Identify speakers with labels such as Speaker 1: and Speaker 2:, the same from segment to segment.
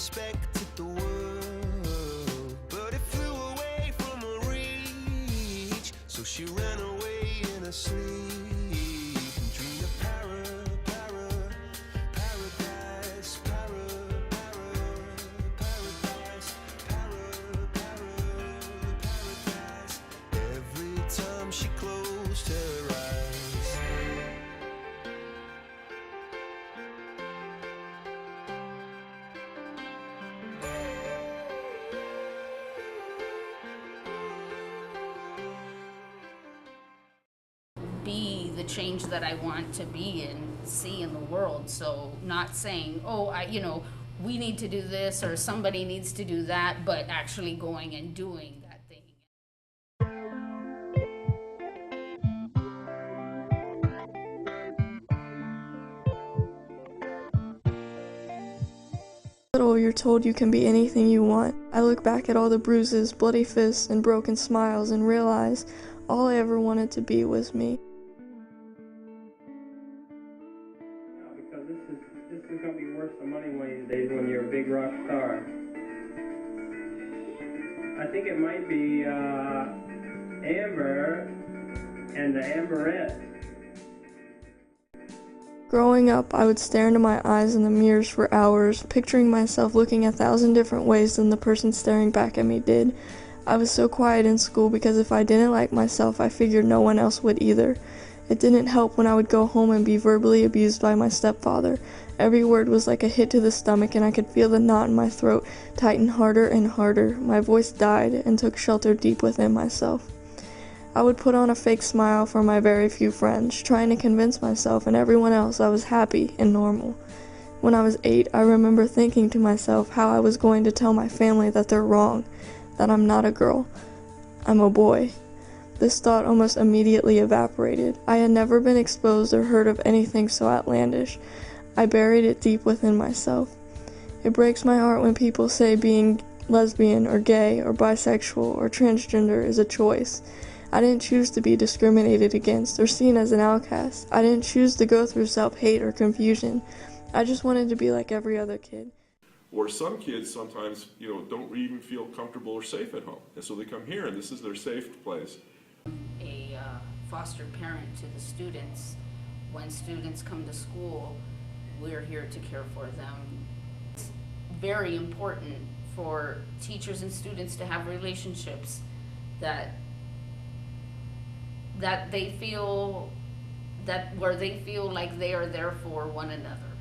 Speaker 1: respected the world, but it flew away from her reach. So she ran away in her sleep and dreamed of paradise, paradise. Every time she closed her eyes.
Speaker 2: Be the change that I want to be and see in the world. So not saying, oh, we need to do this or somebody needs to do that, but actually going and doing that thing.
Speaker 3: Little, you're told you can be anything you want. I look back at all the bruises, bloody fists, and broken smiles and realize all I ever wanted to be was me.
Speaker 4: Because this is gonna be worth the money one of these days when you're a big rock star. I think it might be Amber and the Amberette.
Speaker 3: Growing up, I would stare into my eyes in the mirrors for hours, picturing myself looking 1,000 different ways than the person staring back at me did. I was so quiet in school because if I didn't like myself, I figured no one else would either. It didn't help when I would go home and be verbally abused by my stepfather. Every word was like a hit to the stomach, and I could feel the knot in my throat tighten harder and harder. My voice died and took shelter deep within myself. I would put on a fake smile for my very few friends, trying to convince myself and everyone else I was happy and normal. When I was 8, I remember thinking to myself how I was going to tell my family that they're wrong, that I'm not a girl, I'm a boy. This thought almost immediately evaporated. I had never been exposed or heard of anything so outlandish. I buried it deep within myself. It breaks my heart when people say being lesbian or gay or bisexual or transgender is a choice. I didn't choose to be discriminated against or seen as an outcast. I didn't choose to go through self-hate or confusion. I just wanted to be like every other kid.
Speaker 5: Or some kids sometimes, don't even feel comfortable or safe at home. And so they come here and this is their safe place.
Speaker 2: A foster parent to the students. When students come to school, we're here to care for them. It's very important for teachers and students to have relationships that they feel where they feel like they are there for one another,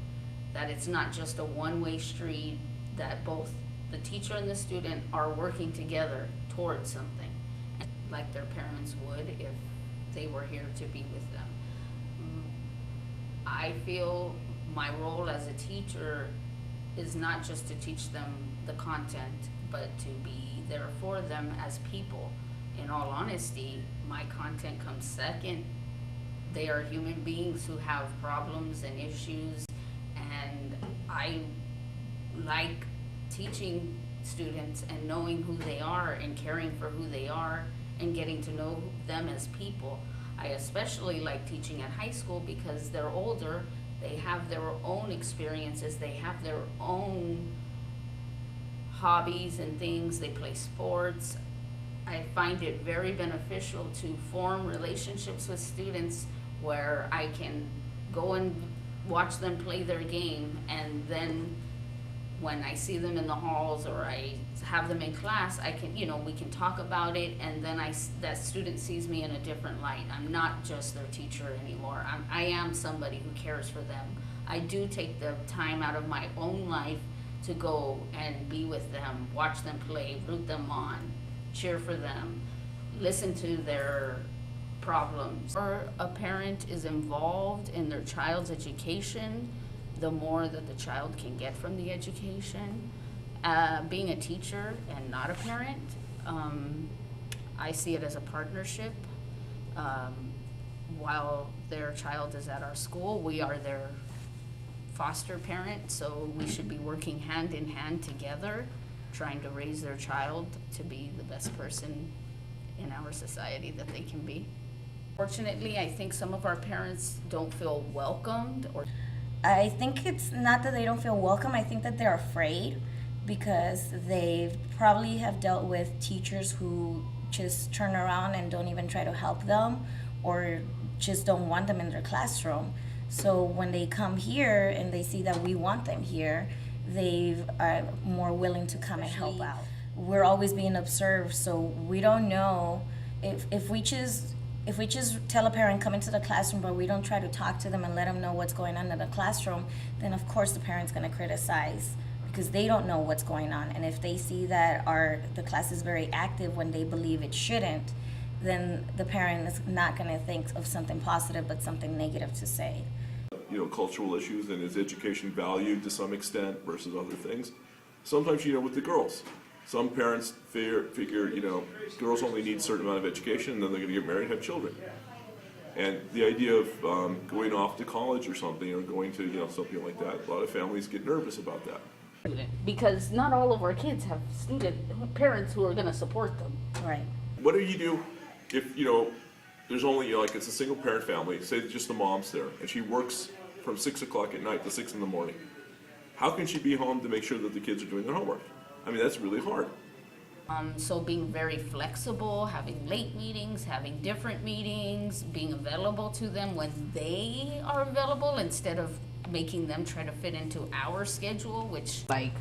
Speaker 2: that it's not just a one-way street, that both the teacher and the student are working together towards something, like their parents would if they were here to be with them. I feel my role as a teacher is not just to teach them the content, but to be there for them as people. In all honesty, my content comes second. They are human beings who have problems and issues, and I like teaching students and knowing who they are and caring for who they are and getting to know them as people. I especially like teaching at high school because they're older, they have their own experiences, they have their own hobbies and things, they play sports. I find it very beneficial to form relationships with students where I can go and watch them play their game, and then when I see them in the halls or I have them in class, I can, we can talk about it, and then that student sees me in a different light. I'm not just their teacher anymore. I am somebody who cares for them. I do take the time out of my own life to go and be with them, watch them play, root them on, cheer for them, listen to their problems. Or a parent is involved in their child's education, the more that the child can get from the education. Being a teacher and not a parent, I see it as a partnership. While their child is at our school, we are their foster parent, so we should be working hand in hand together, trying to raise their child to be the best person in our society that they can be. Fortunately, I think some of our parents don't feel welcomed.
Speaker 6: I think it's not that they don't feel welcome, I think that they're afraid because they probably have dealt with teachers who just turn around and don't even try to help them, or just don't want them in their classroom. So when they come here and they see that we want them here, they are more willing to come and help out. We're always being observed, so we don't know if we just tell a parent come into the classroom, but we don't try to talk to them and let them know what's going on in the classroom, then of course the parent's going to criticize, because they don't know what's going on. And if they see that the class is very active when they believe it shouldn't, then the parent is not going to think of something positive but something negative to say.
Speaker 5: You know, cultural issues, and is education valued to some extent versus other things? Sometimes, you know, with the girls, some parents figure, you know, girls only need a certain amount of education and then they're going to get married and have children. And the idea of going off to college or something, or going to, you know, something like that, a lot of families get nervous about that.
Speaker 2: Because not all of our kids have parents who are going to support them.
Speaker 6: Right.
Speaker 5: What do you do if, you know, there's only, you know, like it's a single parent family, say just the mom's there, and she works from 6 o'clock at night to 6 in the morning. How can she be home to make sure that the kids are doing their homework? I mean, that's really hard.
Speaker 2: So being very flexible, having late meetings, having different meetings, being available to them when they are available instead of making them try to fit into our schedule, which, like,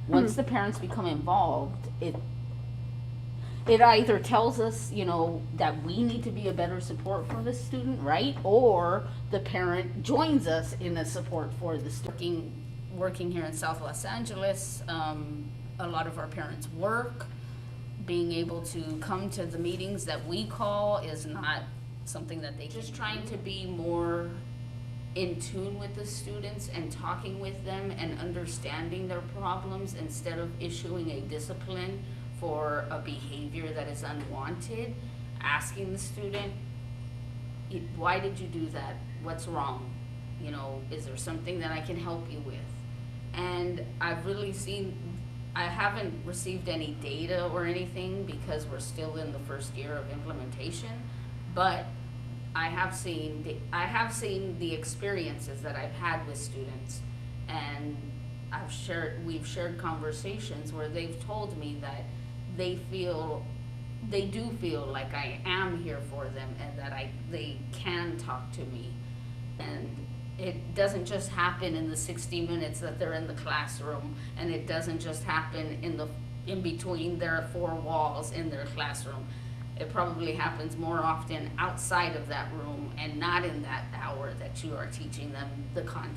Speaker 2: once the parents become involved, it either tells us, you know, that we need to be a better support for the student, right? Or the parent joins us in the support for the student. Working here in South Los Angeles, a lot of our parents work. Being able to come to the meetings that we call is not something that they just trying to be more in tune with the students and talking with them and understanding their problems instead of issuing a discipline for a behavior that is unwanted. Asking the student, why did you do that? What's wrong? You know, is there something that I can help you with? And I've really seen, I haven't received any data or anything because we're still in the first year of implementation, but I have seen the experiences that I've had with students, and we've shared conversations where they've told me that they do feel like I am here for them and that they can talk to me. And it doesn't just happen in the 60 minutes that they're in the classroom, and it doesn't just happen in between their four walls in their classroom. It probably happens more often outside of that room and not in that hour that you are teaching them the content.